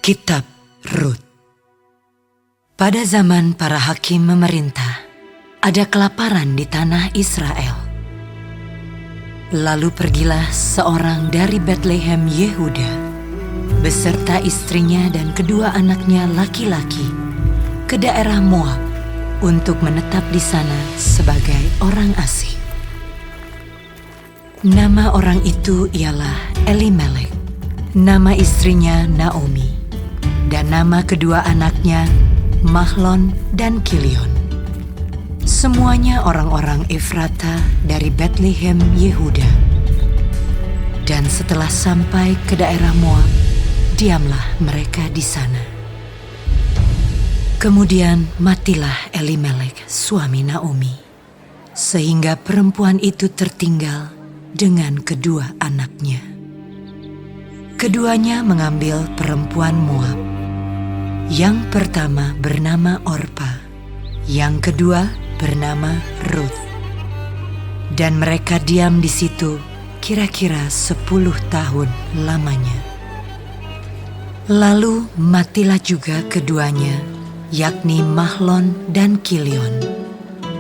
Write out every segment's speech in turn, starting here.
Kitab Rut. Pada zaman para hakim memerintah, ada kelaparan di tanah Israel. Lalu pergilah seorang dari Betlehem Yehuda, beserta istrinya dan kedua anaknya laki-laki, ke daerah Moab untuk menetap di sana sebagai orang asing. Nama orang itu ialah Elimelek, nama istrinya Naomi, dan nama kedua anaknya Mahlon dan Kilion. Semuanya orang-orang Efrata dari Betlehem Yehuda. Dan setelah sampai ke daerah Moab, diamlah mereka di sana. Kemudian matilah Elimelek, suami Naomi, sehingga perempuan itu tertinggal dengan kedua anaknya. Keduanya mengambil perempuan Moab. Yang pertama bernama Orpa, yang kedua bernama Rut. Dan mereka diam di situ kira-kira 10 tahun lamanya. Lalu matilah juga keduanya, yakni Mahlon dan Kilion,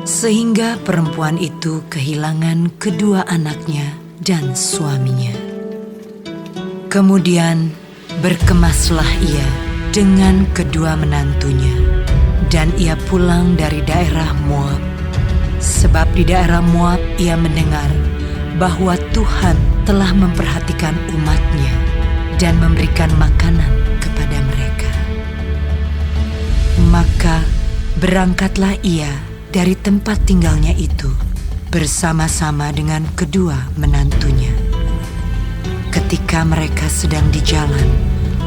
sehingga perempuan itu kehilangan kedua anaknya dan suaminya. Kemudian berkemaslah ia dengan kedua menantunya, dan ia pulang dari daerah Moab, sebab di daerah Moab ia mendengar bahwa Tuhan telah memperhatikan umatnya dan memberikan makanan kepada mereka. Maka berangkatlah ia dari tempat tinggalnya itu bersama-sama dengan kedua menantunya. Ketika mereka sedang di jalan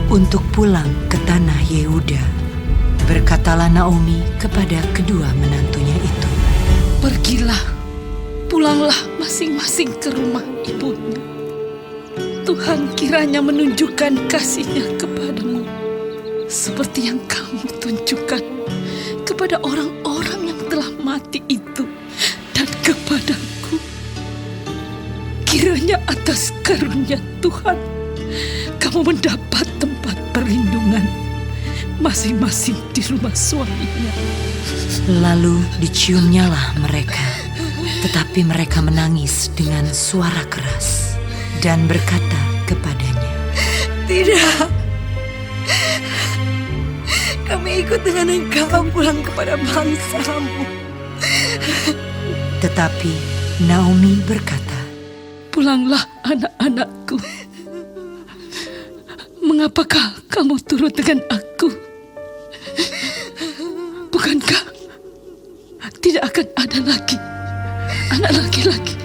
untuk pulang ke tanah Yehuda, berkatalah Naomi kepada kedua menantunya itu, "Pergilah, pulanglah masing-masing ke rumah ibunya. Tuhan kiranya menunjukkan kasih-Nya kepadamu, seperti yang kamu tunjukkan kepada orang-orang yang telah mati itu dan kepadaku. Kiranya atas karunia Tuhan kamu mendapat tempat perlindungan masing-masing di rumah suaminya." Lalu diciumnyalah mereka, tetapi mereka menangis dengan suara keras dan berkata kepadanya, "Tidak, kami ikut dengan engkau pulang kepada bangsamu." Tetapi Naomi berkata, "Pulanglah anak-anakku. Mengapakah kamu turut dengan aku? Bukankah tidak akan ada lagi anak laki-laki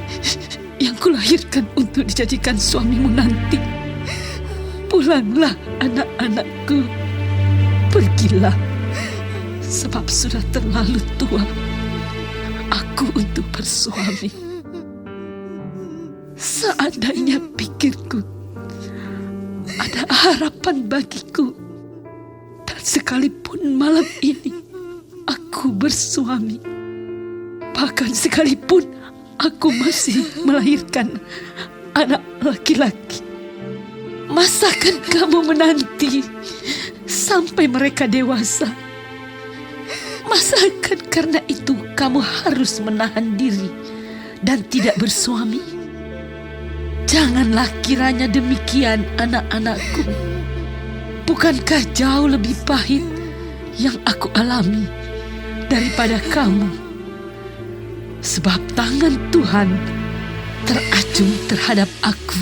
yang kulahirkan untuk dijadikan suamimu nanti? Pulanglah anak-anakku, pergilah, sebab sudah terlalu tua aku untuk bersuami. Seandainya pikirku ada harapan bagiku, dan sekalipun malam ini aku bersuami, bahkan sekalipun aku masih melahirkan anak laki-laki, masakan kamu menanti sampai mereka dewasa? Masakan karena itu kamu harus menahan diri dan tidak bersuami? Janganlah kiranya demikian, anak-anakku. Bukankah jauh lebih pahit yang aku alami daripada kamu? Sebab tangan Tuhan teracung terhadap aku."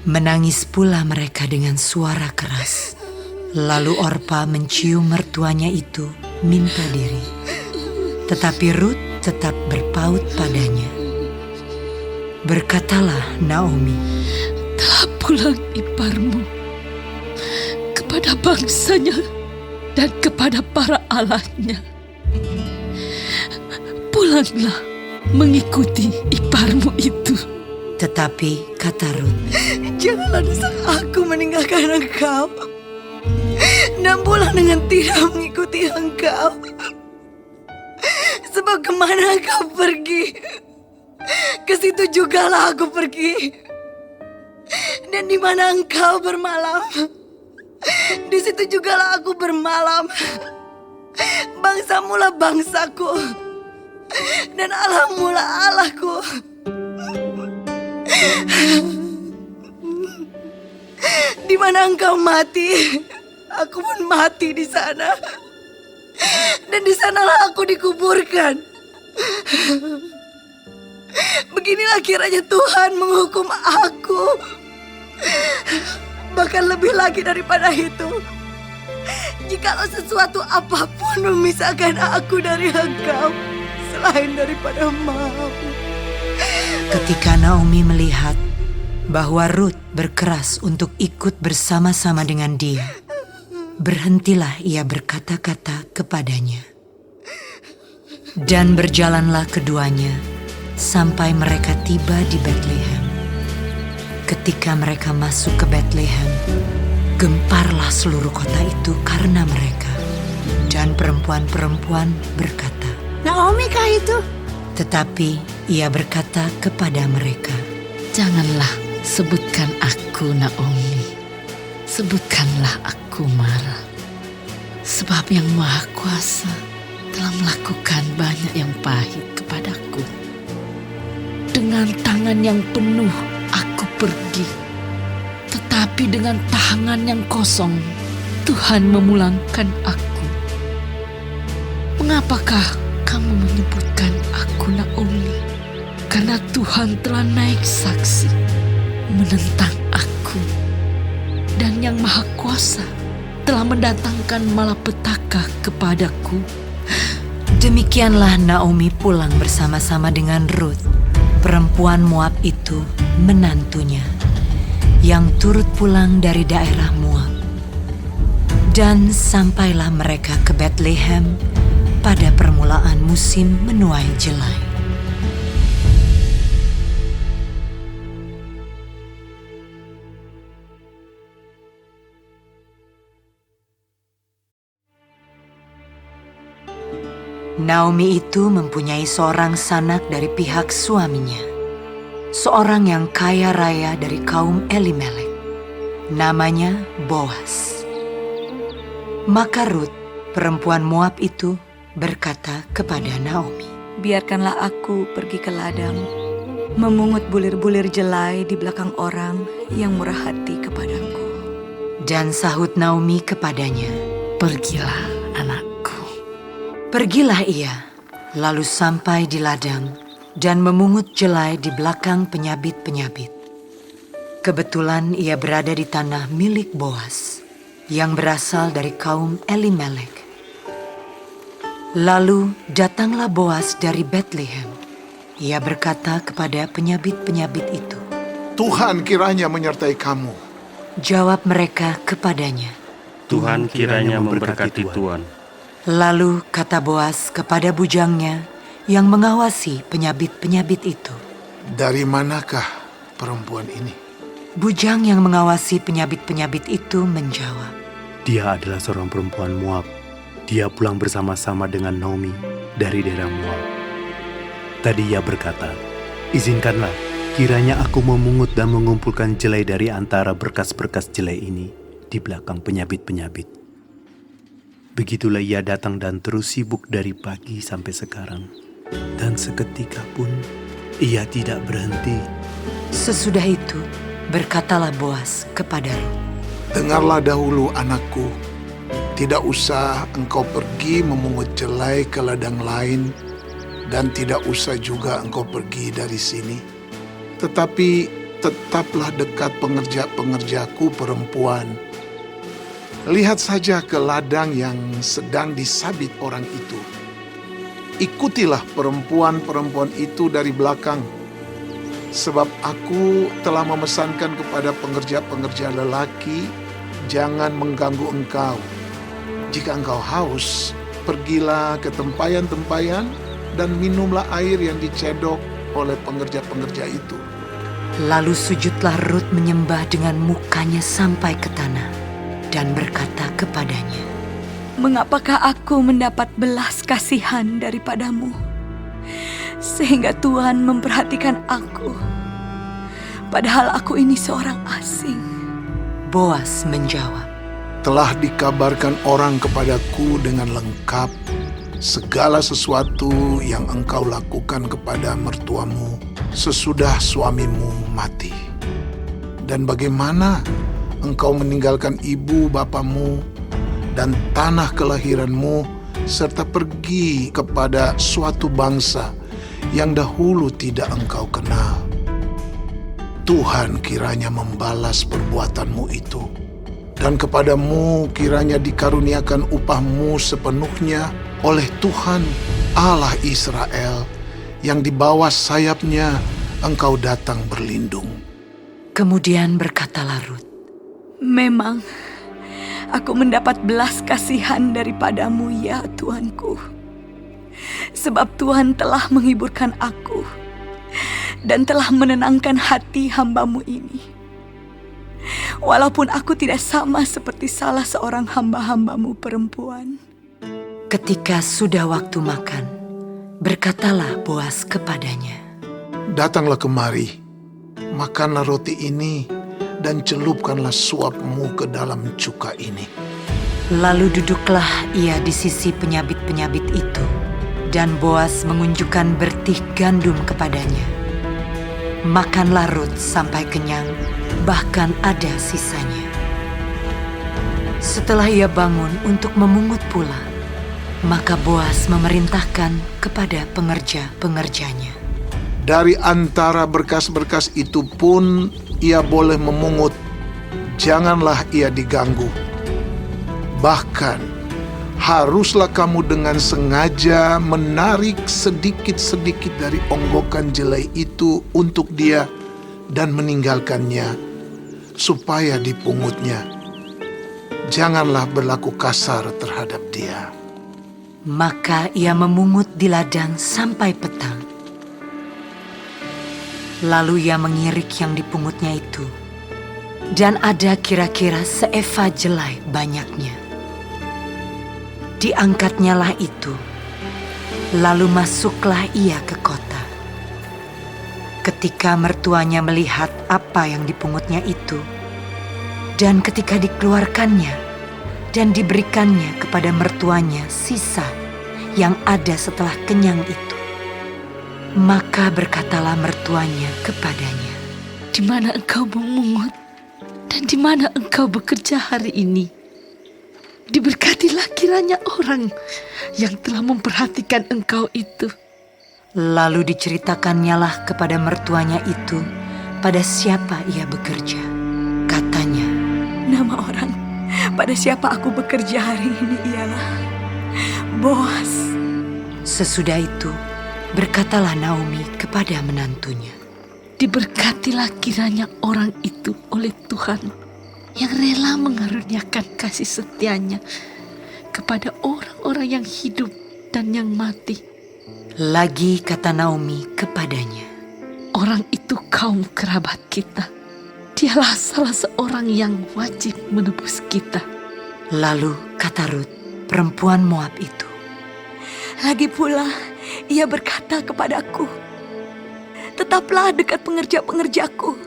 menangis pula mereka dengan suara keras. Lalu Orpa mencium mertuanya itu minta diri, tetapi Rut tetap berpaut padanya. Berkatalah Naomi, "Telah pulang iparmu kepada bangsanya dan kepada para allahnya. Pulanglah mengikuti iparmu itu." Tetapi kata Rut, "Janganlah desak aku meninggalkan engkau, dan pulang dengan tidak mengikuti engkau. Sebab kemana engkau pergi, ke situ jugalah aku pergi. Dan di mana engkau bermalam, Di situ jugalah aku bermalam. Bangsamu lah bangsaku, dan Allahmu lah Allahku. Di mana engkau mati, aku pun mati di sana. Dan di sanalah aku dikuburkan. Beginilah kiranya Tuhan menghukum aku. Bahkan lebih lagi daripada itu, jikalau sesuatu apapun memisahkan aku dari engkau selain daripada maut. Ketika Naomi melihat bahwa Rut berkeras untuk ikut bersama-sama dengan dia, berhentilah ia berkata-kata kepadanya. Dan berjalanlah keduanya sampai mereka tiba di Betlehem. Ketika mereka masuk ke Betlehem, gemparlah seluruh kota itu karena mereka. Dan perempuan-perempuan berkata, Naomi kah itu? tetapi ia berkata kepada mereka, Janganlah sebutkan aku Naomi, sebutkanlah aku Mara. Sebab yang Maha Kuasa telah melakukan banyak yang pahit kepadaku. Dengan tangan yang penuh aku pergi, tetapi dengan tangan yang kosong Tuhan memulangkan aku. Mengapakah kamu menyebutkan aku Naomi? Karena Tuhan telah naik saksi menentang aku, dan yang Maha Kuasa telah mendatangkan malapetaka kepadaku. Demikianlah Naomi pulang bersama-sama dengan Rut, perempuan Moab itu, menantunya, yang turut pulang dari daerah Moab. Dan sampailah mereka ke Betlehem pada permulaan musim menuai jelai. Naomi itu mempunyai seorang sanak dari pihak suaminya, seorang yang kaya raya dari kaum Elimelek, namanya Boas. Maka Rut, perempuan Moab itu, berkata kepada Naomi, Biarkanlah aku pergi ke ladang, memungut bulir-bulir jelai di belakang orang yang murah hati kepadaku. Dan sahut Naomi kepadanya, Pergilah anakku. Pergilah ia, lalu sampai di ladang dan memungut jelai di belakang penyabit-penyabit. Kebetulan ia berada di tanah milik Boas, yang berasal dari kaum Elimelek. Lalu datanglah Boas dari Betlehem. Ia berkata kepada penyabit-penyabit itu, Tuhan kiranya menyertai kamu. Jawab mereka kepadanya. Tuhan kiranya memberkati Tuhan. Lalu kata Boas kepada bujangnya yang mengawasi penyabit-penyabit itu, Dari manakah perempuan ini? Bujang yang mengawasi penyabit-penyabit itu menjawab, Dia adalah seorang perempuan Moab. Dia pulang bersama-sama dengan Naomi dari daerah Moab. Tadi ia berkata, Izinkanlah kiranya aku memungut dan mengumpulkan jelai dari antara berkas-berkas jelai ini di belakang penyabit-penyabit. Begitulah ia datang dan terus sibuk dari pagi sampai sekarang. Dan seketika pun ia tidak berhenti. Sesudah itu berkatalah Boas kepada Rut, Dengarlah dahulu anakku, tidak usah engkau pergi memungut jelai ke ladang lain, dan tidak usah juga engkau pergi dari sini. Tetapi tetaplah dekat pengerja-pengerjaku perempuan. Lihat saja ke ladang yang sedang disabit orang itu. Ikutilah perempuan-perempuan itu dari belakang, sebab aku telah memesankan kepada pengerja-pengerja lelaki, jangan mengganggu engkau. Jika engkau haus, pergilah ke tempayan-tempayan dan minumlah air yang dicedok oleh pengerja-pengerja itu. Lalu sujudlah Rut menyembah dengan mukanya sampai ke tanah dan berkata kepadanya, Mengapakah aku mendapat belas kasihan daripadamu, sehingga Tuhan memperhatikan aku, padahal aku ini seorang asing? Boas menjawab, telah dikabarkan orang kepadaku dengan lengkap segala sesuatu yang engkau lakukan kepada mertuamu sesudah suamimu mati. Dan bagaimana engkau meninggalkan ibu bapamu dan tanah kelahiranmu serta pergi kepada suatu bangsa yang dahulu tidak engkau kenal. Tuhan kiranya membalas perbuatanmu itu, dan kepadamu kiranya dikaruniakan upahmu sepenuhnya oleh Tuhan Allah Israel, yang di bawah sayapnya engkau datang berlindung. Kemudian berkatalah Rut, Memang aku mendapat belas kasihan daripadamu ya Tuanku. Sebab Tuhan telah menghiburkan aku dan telah menenangkan hati hamba-Mu ini. Walaupun aku tidak sama seperti salah seorang hamba-hamba-Mu perempuan. ketika sudah waktu makan, berkatalah Boas kepadanya, Datanglah kemari, makanlah roti ini, dan celupkanlah suapmu ke dalam cuka ini. Lalu duduklah ia di sisi penyabit-penyabit itu, dan Boas mengunjukkan bertih gandum kepadanya. Makanlah Rut sampai kenyang, bahkan ada sisanya. Setelah ia bangun untuk memungut pula, maka Boas memerintahkan kepada pengerja-pengerjanya, Dari antara berkas-berkas itu pun ia boleh memungut, janganlah ia diganggu. Bahkan, haruslah kamu dengan sengaja menarik sedikit-sedikit dari onggokan jelai itu untuk dia dan meninggalkannya, supaya dipungutnya. Janganlah berlaku kasar terhadap dia. maka ia memungut di ladang sampai petang. Lalu ia mengirik yang dipungutnya itu, dan ada kira-kira seeva jelai banyaknya. Diangkatnyalah itu, lalu masuklah ia ke kota. Ketika mertuanya melihat apa yang dipungutnya itu, dan ketika dikeluarkannya dan diberikannya kepada mertuanya sisa yang ada setelah kenyang itu, maka berkatalah mertuanya kepadanya, Di mana engkau memungut dan di mana engkau bekerja hari ini? Diberkatilah kiranya orang yang telah memperhatikan engkau itu. Lalu diceritakannya kepada mertuanya itu pada siapa ia bekerja. Katanya, Nama orang pada siapa aku bekerja hari ini ialah Boas. sesudah itu berkatalah Naomi kepada menantunya, Diberkatilah kiranya orang itu oleh Tuhan yang rela mengaruniakan kasih setianya kepada orang-orang yang hidup dan yang mati. Lagi kata Naomi kepadanya, Orang itu kaum kerabat kita. Dialah salah seorang yang wajib menebus kita. Lalu kata Rut, perempuan Moab itu, Lagi pula ia berkata kepadaku, Tetaplah dekat pengerja-pengerjaku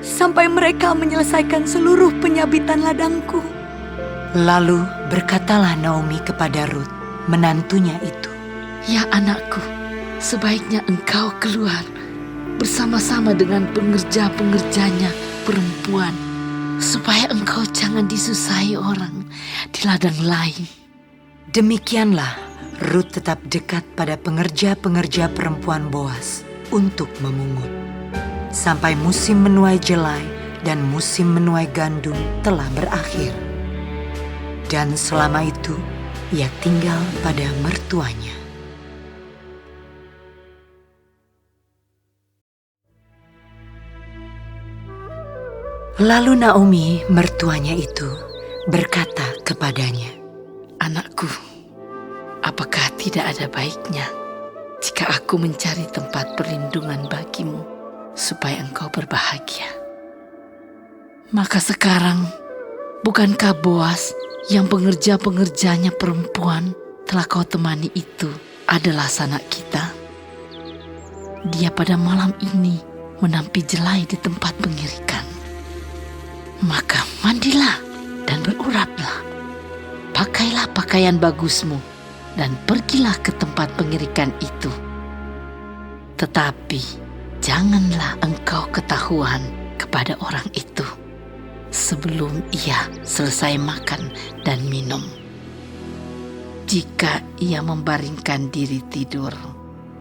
sampai mereka menyelesaikan seluruh penyabitan ladangku. Lalu berkatalah Naomi kepada Rut, menantunya itu, Ya anakku, sebaiknya engkau keluar bersama-sama dengan pengerja-pengerjanya perempuan, supaya engkau jangan disusahi orang di ladang lain. Demikianlah Rut tetap dekat pada pengerja-pengerja perempuan Boas untuk memungut, sampai musim menuai jelai dan musim menuai gandum telah berakhir. Dan selama itu ia tinggal pada mertuanya. Lalu Naomi, mertuanya itu, berkata kepadanya, Anakku, apakah tidak ada baiknya jika aku mencari tempat perlindungan bagimu supaya engkau berbahagia? Maka sekarang, bukankah Boas yang pengerja-pengerjanya perempuan telah kau temani itu adalah sanak kita? Dia pada malam ini menampi jelai di tempat pengirikan. Maka mandilah dan beruraplah. Pakailah pakaian bagusmu dan pergilah ke tempat pengirikan itu. Tetapi janganlah engkau ketahuan kepada orang itu sebelum ia selesai makan dan minum. Jika ia membaringkan diri tidur,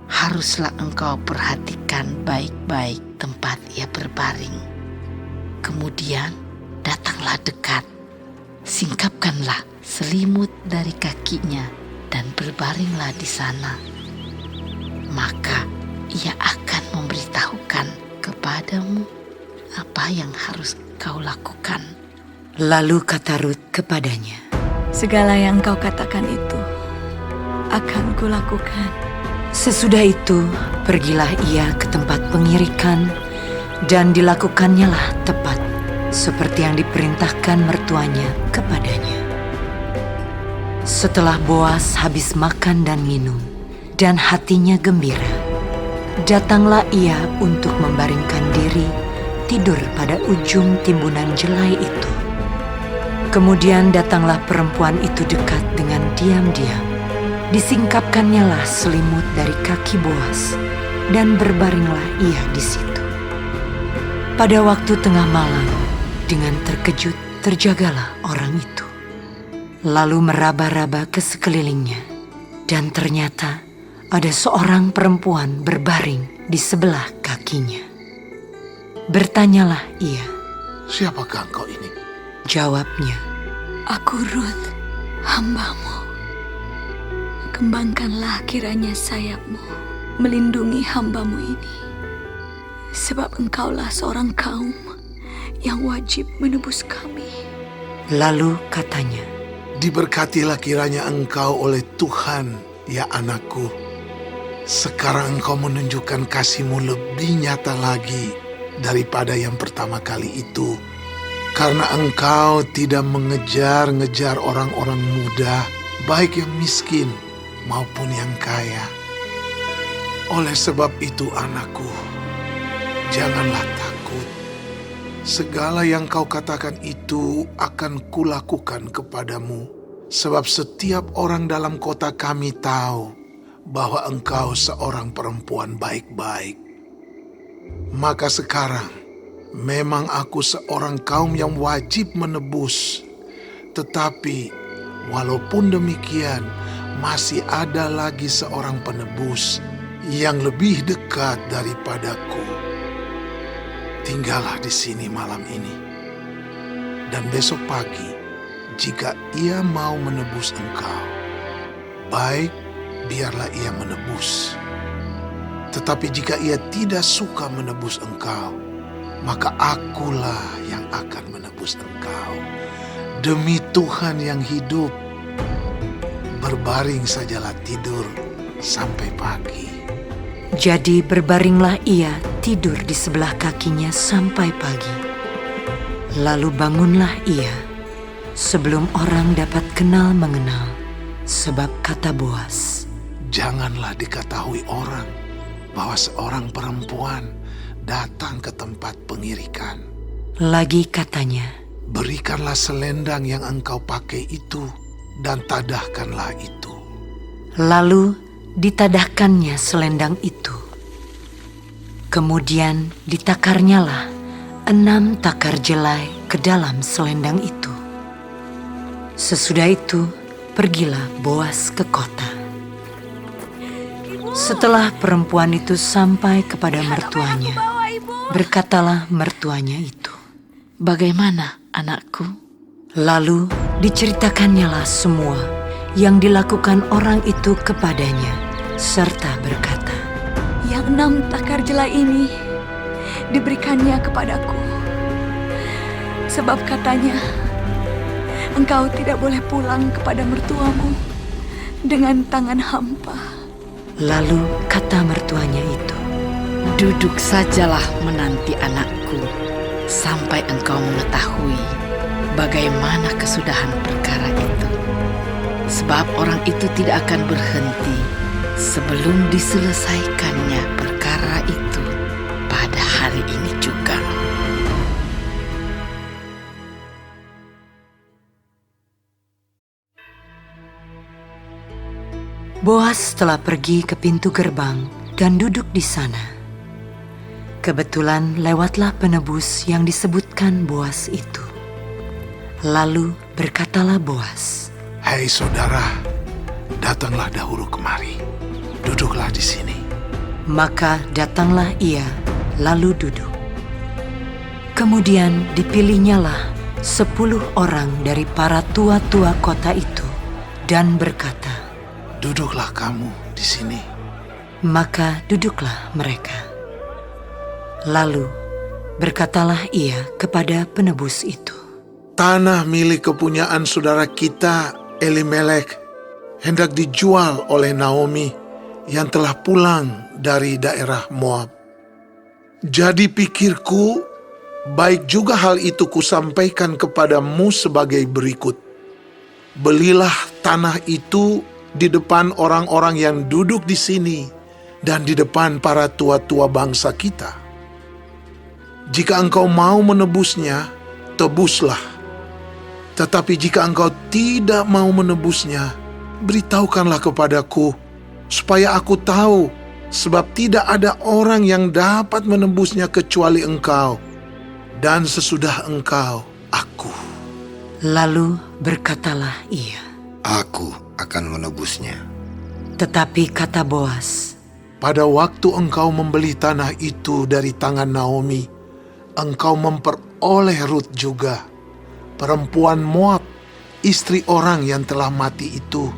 haruslah engkau perhatikan baik-baik tempat ia berbaring. Kemudian datanglah dekat, singkapkanlah selimut dari kakinya dan berbaringlah di sana. Maka ia akan memberitahukan kepadamu apa yang harus kau lakukan. Lalu kata Rut kepadanya, Segala yang kau katakan itu akan kulakukan. sesudah itu pergilah ia ke tempat pengirikan dan dilakukannya tepat seperti yang diperintahkan mertuanya kepadanya. Setelah Boas habis makan dan minum dan hatinya gembira, datanglah ia untuk membaringkan diri tidur pada ujung timbunan jelai itu. Kemudian datanglah perempuan itu dekat dengan diam-diam. Disingkapkannyalah selimut dari kaki Boas dan berbaringlah ia di situ. Pada waktu tengah malam, dengan terkejut terjagalah orang itu. Lalu meraba-raba ke sekelilingnya, dan ternyata ada seorang perempuan berbaring di sebelah kakinya. Bertanyalah ia, Siapakah engkau ini? jawabnya, Aku Rut, hambamu. Kembangkanlah kiranya sayapmu melindungi hambamu ini. Sebab engkaulah seorang kaum yang wajib menebus kami. Lalu katanya, Diberkatilah kiranya engkau oleh Tuhan, ya anakku. Sekarang engkau menunjukkan kasih-Mu lebih nyata lagi daripada yang pertama kali itu. Karena engkau tidak mengejar-ngejar orang-orang muda, baik yang miskin maupun yang kaya. Oleh sebab itu anakku, janganlah takut. Segala yang kau katakan itu akan kulakukan kepadamu. Sebab setiap orang dalam kota kami tahu bahwa engkau seorang perempuan baik-baik. Maka sekarang, memang aku seorang kaum yang wajib menebus. Tetapi walaupun demikian, masih ada lagi seorang penebus yang lebih dekat daripadaku. Tinggallah di sini malam ini. Dan besok pagi, jika ia mau menebus engkau, baik, biarlah ia menebus. Tetapi jika ia tidak suka menebus engkau, maka akulah yang akan menebus engkau. Demi Tuhan yang hidup, berbaring sajalah tidur sampai pagi. jadi berbaringlah ia tidur di sebelah kakinya sampai pagi. Lalu bangunlah ia sebelum orang dapat kenal mengenal, sebab kata Boas, Janganlah diketahui orang bahwa seorang perempuan datang ke tempat pengirikan. lagi katanya, Berikanlah selendang yang engkau pakai itu dan tadahkanlah itu. lalu ditadahkannya selendang itu. Kemudian ditakarnyalah 6 takar jelai ke dalam selendang itu. Sesudah itu pergilah Boas ke kota. Setelah perempuan itu sampai kepada mertuanya, berkatalah mertuanya itu, Bagaimana anakku? lalu diceritakannya semua yang dilakukan orang itu kepadanya, serta berkata, Yang 6 takar jelai ini diberikannya kepadaku. Sebab katanya, engkau tidak boleh pulang kepada mertuamu dengan tangan hampa. Lalu kata mertuanya itu, Duduk sajalah menanti anakku, sampai engkau mengetahui bagaimana kesudahan perkara itu. Sebab orang itu tidak akan berhenti sebelum diselesaikannya perkara itu pada hari ini juga. Boas telah pergi ke pintu gerbang dan duduk di sana. Kebetulan lewatlah penebus yang disebutkan Boas itu. Lalu berkatalah Boas, "Hai saudara, datanglah dahulu kemari. Duduklah di sini." Maka datanglah ia, lalu duduk. Kemudian dipilihnyalah 10 orang dari para tua-tua kota itu dan berkata, "Duduklah kamu di sini." Maka duduklah mereka. Lalu berkatalah ia kepada penebus itu, "Tanah milik kepunyaan saudara kita, Elimelek, hendak dijual oleh Naomi yang telah pulang dari daerah Moab. Jadi pikirku, baik juga hal itu kusampaikan kepadamu sebagai berikut. Belilah tanah itu di depan orang-orang yang duduk di sini dan di depan para tua-tua bangsa kita. Jika engkau mau menebusnya, tebuslah. Tetapi jika engkau tidak mau menebusnya, beritahukanlah kepadaku, supaya aku tahu, sebab tidak ada orang yang dapat menebusnya kecuali engkau, dan sesudah engkau, aku." Lalu berkatalah ia, Aku akan menebusnya. tetapi kata Boas, Pada waktu engkau membeli tanah itu dari tangan Naomi, engkau memperoleh Rut juga, perempuan Moab, istri orang yang telah mati itu,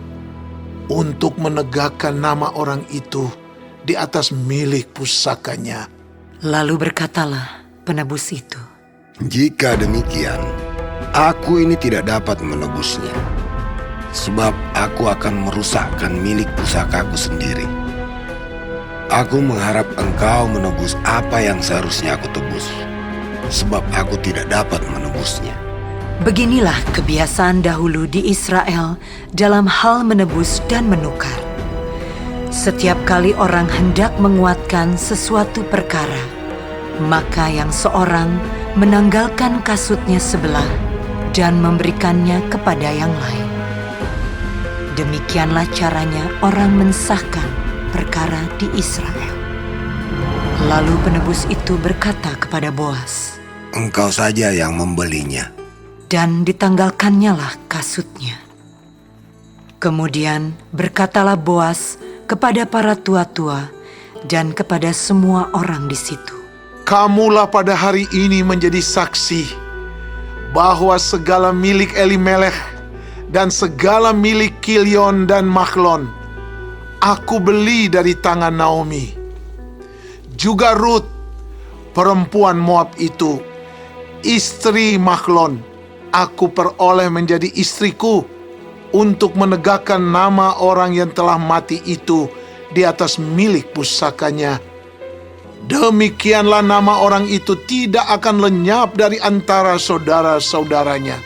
untuk menegakkan nama orang itu di atas milik pusakanya. Lalu berkatalah penebus itu, Jika demikian, aku ini tidak dapat menebusnya, sebab aku akan merusakkan milik pusakaku sendiri. Aku mengharap engkau menebus apa yang seharusnya aku tebus, sebab aku tidak dapat menebusnya. beginilah kebiasaan dahulu di Israel dalam hal menebus dan menukar. Setiap kali orang hendak menguatkan sesuatu perkara, maka yang seorang menanggalkan kasutnya sebelah dan memberikannya kepada yang lain. Demikianlah caranya orang mensahkan perkara di Israel. Lalu penebus itu berkata kepada Boas, Engkau saja yang membelinya. dan ditanggalkannyalah kasutnya. Kemudian berkatalah Boas kepada para tua-tua dan kepada semua orang di situ, Kamulah pada hari ini menjadi saksi bahwa segala milik Elimelek dan segala milik Kilion dan Mahlon aku beli dari tangan Naomi. Juga Rut, perempuan Moab itu, istri Mahlon, aku peroleh menjadi istriku untuk menegakkan nama orang yang telah mati itu di atas milik pusakanya. Demikianlah nama orang itu tidak akan lenyap dari antara saudara-saudaranya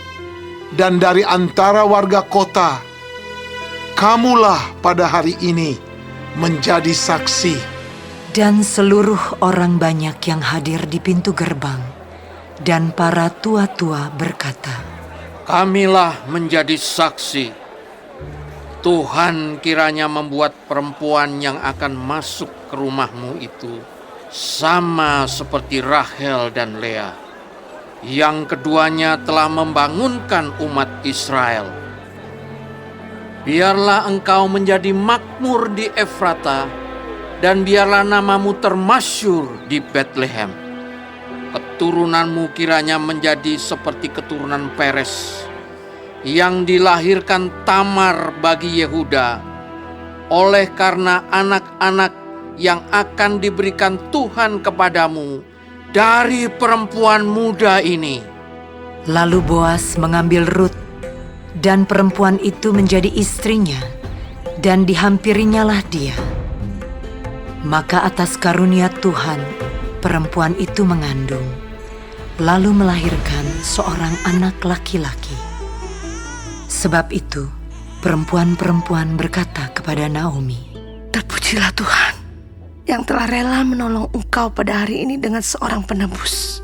dan dari antara warga kota. Kamulah pada hari ini menjadi saksi. dan seluruh orang banyak yang hadir di pintu gerbang dan para tua-tua berkata, Kamilah menjadi saksi. Tuhan kiranya membuat perempuan yang akan masuk ke rumahmu itu sama seperti Rahel dan Lea, yang keduanya telah membangunkan umat Israel. Biarlah engkau menjadi makmur di Efrata, dan biarlah namamu termasyur di Betlehem. Keturunanmu kiranya menjadi seperti keturunan Peres, yang dilahirkan Tamar bagi Yehuda, oleh karena anak-anak yang akan diberikan Tuhan kepadamu dari perempuan muda ini. Lalu Boas mengambil Rut, dan perempuan itu menjadi istrinya, dan dihampirinyalah dia. Maka atas karunia Tuhan, perempuan itu mengandung, lalu melahirkan seorang anak laki-laki. Sebab itu, perempuan-perempuan berkata kepada Naomi, Terpujilah Tuhan yang telah rela menolong engkau pada hari ini dengan seorang penebus.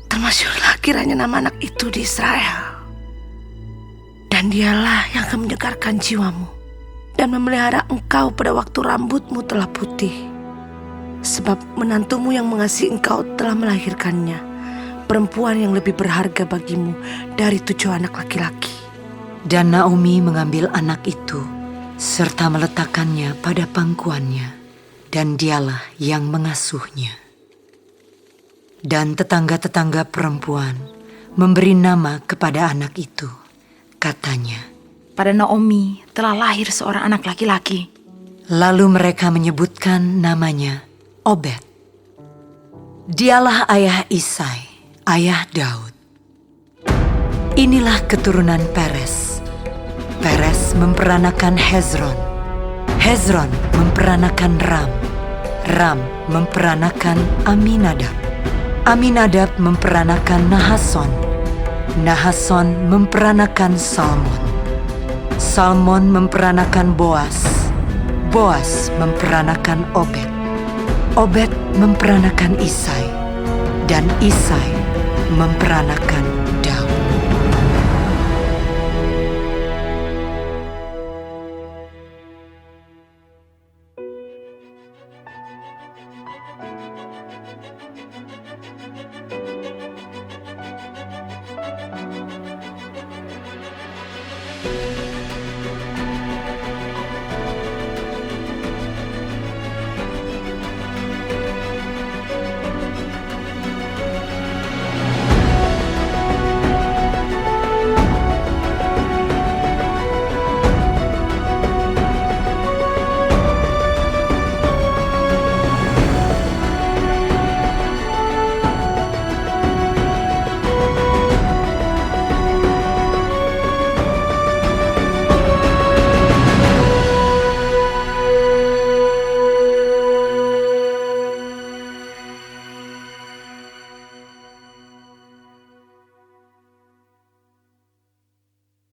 Termasyurlah kiranya nama anak itu di Israel. Dan dialah yang akan menyegarkan jiwamu dan memelihara engkau pada waktu rambutmu telah putih. Sebab menantumu yang mengasihi engkau telah melahirkannya, perempuan yang lebih berharga bagimu dari 7 anak laki-laki. Dan Naomi mengambil anak itu serta meletakkannya pada pangkuannya, dan dialah yang mengasuhnya. Dan tetangga-tetangga perempuan memberi nama kepada anak itu. Katanya, pada Naomi telah lahir seorang anak laki-laki. lalu mereka menyebutkan namanya Obed. Dialah ayah Isai, ayah Daud. Inilah keturunan Peres. Peres memperanakan Hezron. Hezron memperanakan Ram. Ram memperanakan Aminadab. Aminadab memperanakan Nahason. Nahason memperanakan Salmon. Salmon memperanakan Boas. Boas memperanakan Obed. Obed memperanakan Isai. Dan Isai memperanakan